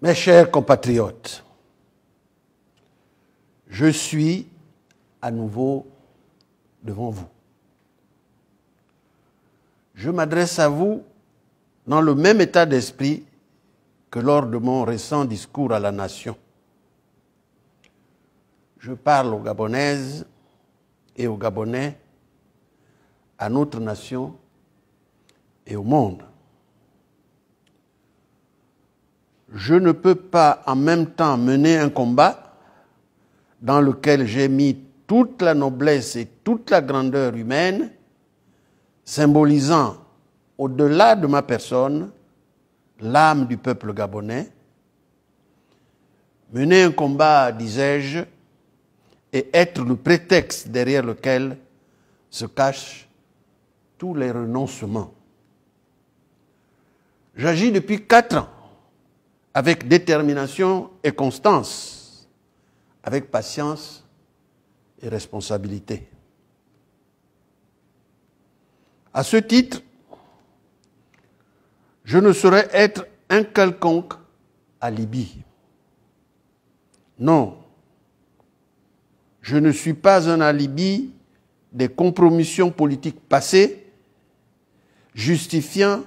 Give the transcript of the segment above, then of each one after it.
Mes chers compatriotes, je suis à nouveau devant vous. Je m'adresse à vous dans le même état d'esprit que lors de mon récent discours à la nation. Je parle aux Gabonaises et aux Gabonais, à notre nation et au monde. Je ne peux pas en même temps mener un combat dans lequel j'ai mis toute la noblesse et toute la grandeur humaine, symbolisant au-delà de ma personne l'âme du peuple gabonais, mener un combat, disais-je, et être le prétexte derrière lequel se cachent tous les renoncements. J'agis depuis 4 ans avec détermination et constance, avec patience et responsabilité. À ce titre, je ne saurais être un quelconque alibi. Non, je ne suis pas un alibi des compromissions politiques passées, justifiant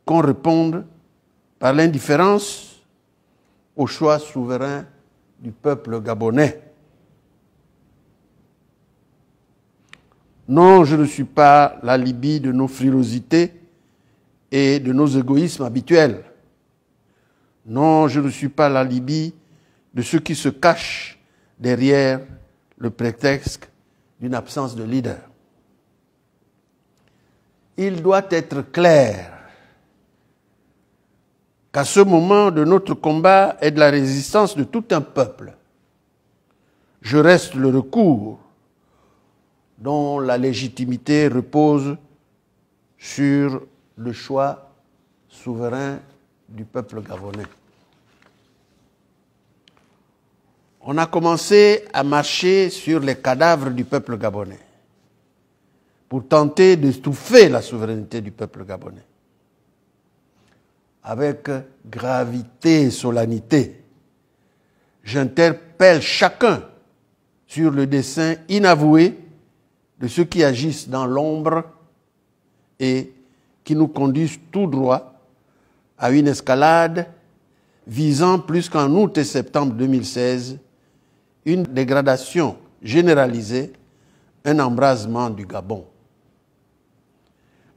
qu'on réponde par l'indifférence au choix souverain du peuple gabonais. Non, je ne suis pas l'alibi de nos frilosités et de nos égoïsmes habituels. Non, je ne suis pas l'alibi de ceux qui se cachent derrière le prétexte d'une absence de leader. Il doit être clair qu'à ce moment de notre combat et de la résistance de tout un peuple, je reste le recours dont la légitimité repose sur le choix souverain du peuple gabonais. On a commencé à marcher sur les cadavres du peuple gabonais pour tenter d'étouffer la souveraineté du peuple gabonais. Avec gravité et solennité, j'interpelle chacun sur le dessein inavoué de ceux qui agissent dans l'ombre et qui nous conduisent tout droit à une escalade visant plus qu'en août et septembre 2016 une dégradation généralisée, un embrasement du Gabon.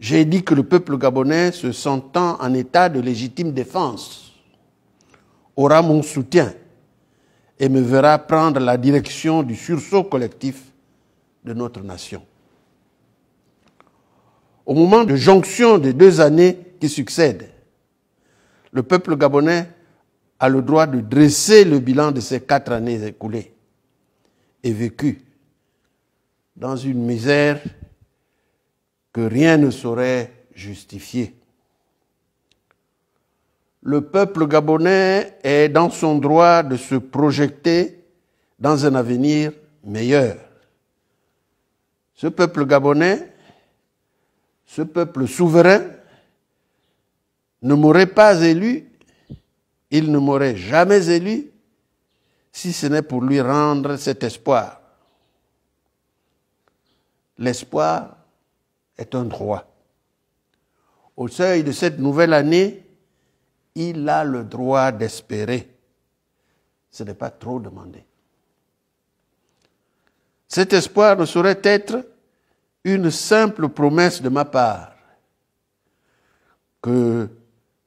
J'ai dit que le peuple gabonais, se sentant en état de légitime défense, aura mon soutien et me verra prendre la direction du sursaut collectif de notre nation. Au moment de jonction des 2 années qui succèdent, le peuple gabonais a le droit de dresser le bilan de ces 4 années écoulées et vécues dans une misère que rien ne saurait justifier. Le peuple gabonais est dans son droit de se projeter dans un avenir meilleur. Ce peuple gabonais, ce peuple souverain, ne m'aurait pas élu, il ne m'aurait jamais élu, si ce n'est pour lui rendre cet espoir. L'espoir est un droit. Au seuil de cette nouvelle année, il a le droit d'espérer. Ce n'est pas trop demandé. Cet espoir ne saurait être une simple promesse de ma part que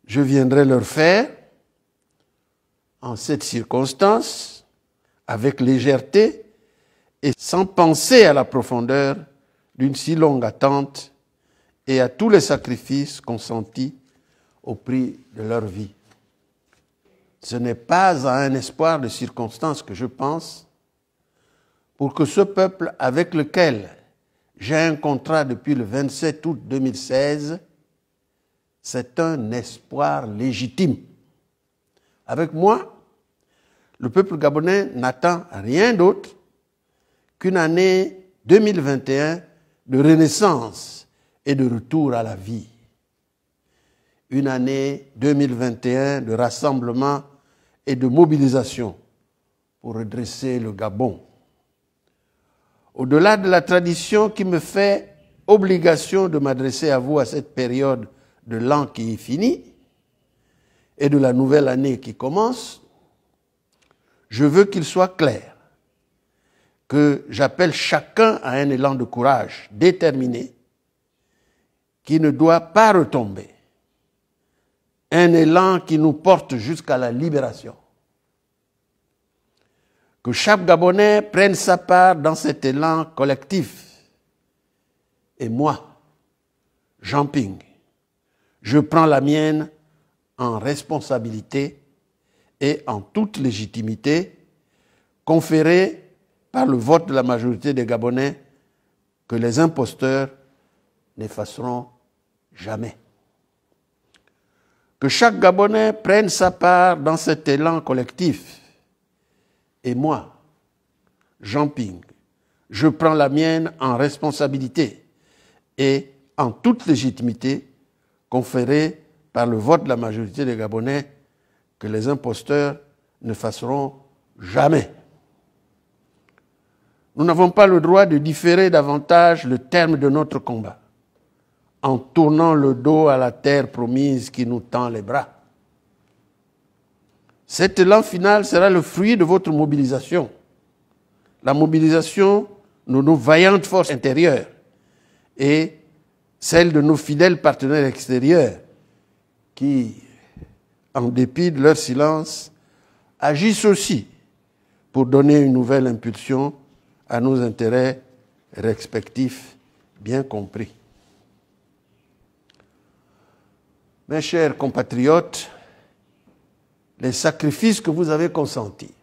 je viendrai leur faire en cette circonstance, avec légèreté et sans penser à la profondeur d'une si longue attente et à tous les sacrifices consentis au prix de leur vie. Ce n'est pas à un espoir de circonstance que je pense pour que ce peuple avec lequel j'ai un contrat depuis le 27 août 2016, c'est un espoir légitime. Avec moi, le peuple gabonais n'attend rien d'autre qu'une année 2021 de renaissance et de retour à la vie. Une année 2021 de rassemblement et de mobilisation pour redresser le Gabon. Au-delà de la tradition qui me fait obligation de m'adresser à vous à cette période de l'an qui est fini et de la nouvelle année qui commence, je veux qu'il soit clair que j'appelle chacun à un élan de courage déterminé qui ne doit pas retomber. Un élan qui nous porte jusqu'à la libération. Que chaque Gabonais prenne sa part dans cet élan collectif. Et moi, Jean Ping, je prends la mienne en responsabilité et en toute légitimité conférée par le vote de la majorité des Gabonais que les imposteurs n'effaceront jamais. Que chaque Gabonais prenne sa part dans cet élan collectif. Et moi, Jean Ping, je prends la mienne en responsabilité et en toute légitimité conférée par le vote de la majorité des Gabonais que les imposteurs n'effaceront jamais. Nous n'avons pas le droit de différer davantage le terme de notre combat en tournant le dos à la terre promise qui nous tend les bras. Cet élan final sera le fruit de votre mobilisation, la mobilisation de nos vaillantes forces intérieures et celle de nos fidèles partenaires extérieurs qui, en dépit de leur silence, agissent aussi pour donner une nouvelle impulsion à nos intérêts respectifs bien compris. Mes chers compatriotes, les sacrifices que vous avez consentis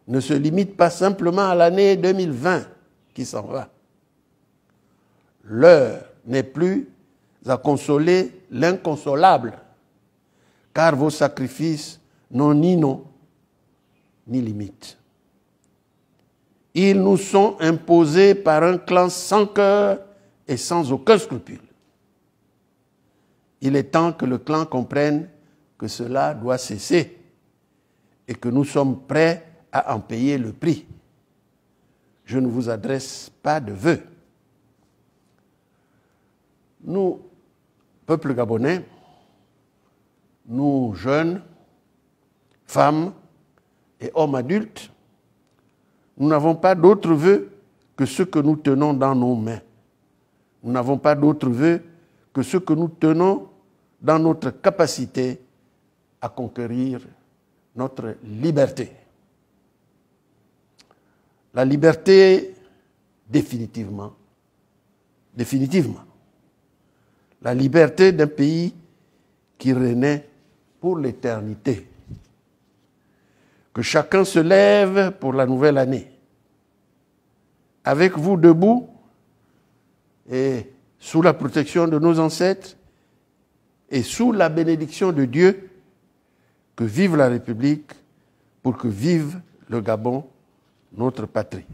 ne se limitent pas simplement à l'année 2020 qui s'en va. L'heure n'est plus à consoler l'inconsolable, car vos sacrifices n'ont ni nom ni limite. Ils nous sont imposés par un clan sans cœur et sans aucun scrupule. Il est temps que le clan comprenne que cela doit cesser et que nous sommes prêts à en payer le prix. Je ne vous adresse pas de vœux. Nous, peuple gabonais, nous jeunes, femmes et hommes adultes, nous n'avons pas d'autres vœux que ceux que nous tenons dans nos mains. Nous n'avons pas d'autres vœux que ceux que nous tenons dans notre capacité à conquérir notre liberté. La liberté, définitivement. La liberté d'un pays qui renaît pour l'éternité. Que chacun se lève pour la nouvelle année. Avec vous debout et sous la protection de nos ancêtres et sous la bénédiction de Dieu, que vive la République pour que vive le Gabon, notre patrie.